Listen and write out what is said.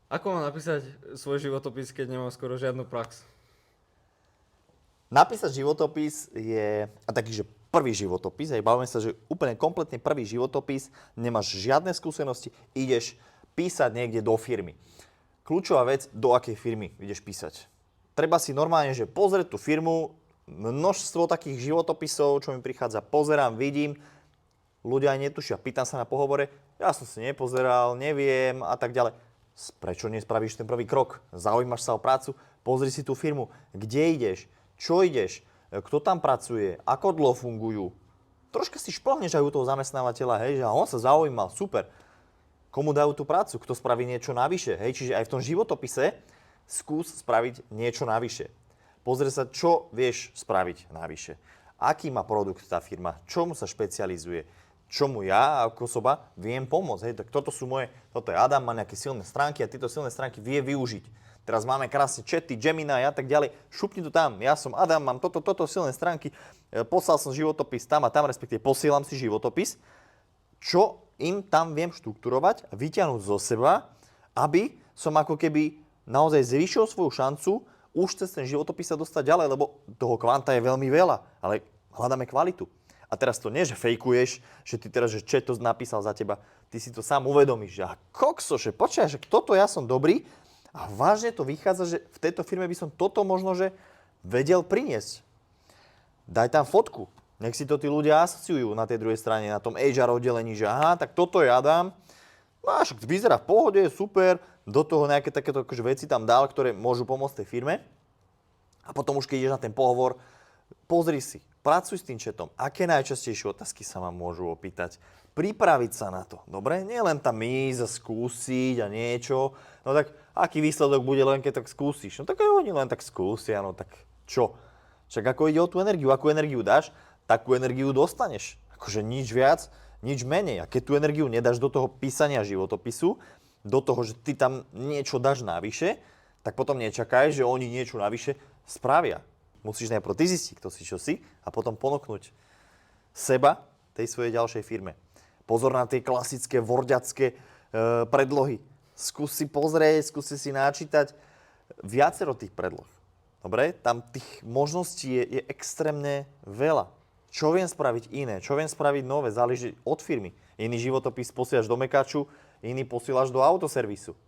Ako mám napísať svoj životopis, keď nemám skoro žiadnu prax? Napísať životopis je taký, že prvý životopis, aj bavíme sa, že úplne kompletne prvý životopis, nemáš žiadne skúsenosti, ideš písať niekde do firmy. Kľúčová vec, do akej firmy ideš písať. Treba si normálne, že pozrieť tú firmu, množstvo takých životopisov, čo mi prichádza, pozerám, vidím, ľudia aj netušia, pýtam sa na pohovore, ja som si nepozeral, neviem a tak ďalej. Prečo nespravíš ten prvý krok? Zaujímaš sa o prácu? Pozri si tú firmu. Kde ideš? Čo ideš? Kto tam pracuje? Ako dlho fungujú? Troška si šplhneš aj u toho zamestnávateľa, hej, že on sa zaujímal, super. Komu dajú tú prácu? Kto spraví niečo navyše? Hej, čiže aj v tom životopise skús spraviť niečo navyše. Pozri sa, čo vieš spraviť navyše. Aký má produkt tá firma? Čomu sa špecializuje? Čomu ja ako osoba viem pomôcť. Hej, tak toto je Adam, má nejaké silné stránky a tieto silné stránky vie využiť. Teraz máme krásne chaty, Gemini a tak ďalej. Šupni to tam, ja som Adam, mám toto silné stránky, poslal som životopis tam a tam, respektíve posielam si životopis, čo im tam viem štrukturovať a vyťahnuť zo seba, aby som ako keby naozaj zvýšil svoju šancu už cez ten životopis sa dostať ďalej, lebo toho kvanta je veľmi veľa, ale hľadáme kvalitu. A teraz to nie, že fejkuješ, že ty teraz, že chat to napísal za teba, ty si to sám uvedomíš, že koksoše, počkaj, že toto ja som dobrý a vážne to vychádza, že v tejto firme by som toto možno, že vedel priniesť. Daj tam fotku, nech si to tí ľudia asociujú na tej druhej strane, na tom HR oddelení, že aha, tak toto ja dám, no a však vyzerá v pohode, super, do toho nejaké takéto veci tam dal, ktoré môžu pomôcť tej firme a potom už keď ideš na ten pohovor, pozri si, pracuj s tým chatom. Aké najčastejšie otázky sa vám môžu opýtať? Pripraviť sa na to, dobre? Nie len tam ísť a skúsiť a niečo. No tak aký výsledok bude len keď tak skúsiš? No tak aj oni len tak skúsia, no tak čo? Však ako ide o tú energiu, akú energiu dáš, takú energiu dostaneš. Akože nič viac, nič menej. A keď tú energiu nedáš do toho písania životopisu, do toho, že ty tam niečo dáš navyše, tak potom nečakaj, že oni niečo navyše spravia. Musíš najprv ty zistiť, kto si, čo si a potom ponúknuť seba tej svojej ďalšej firme. Pozor na tie klasické wordiacké predlohy. Skús si pozrieť, skús si načítať viacero tých predloh. Dobre? Tam tých možností je extrémne veľa. Čo viem spraviť iné, čo viem spraviť nové, záleží od firmy. Iný životopis posielaš do mekaču, iný posielaš do autoservisu.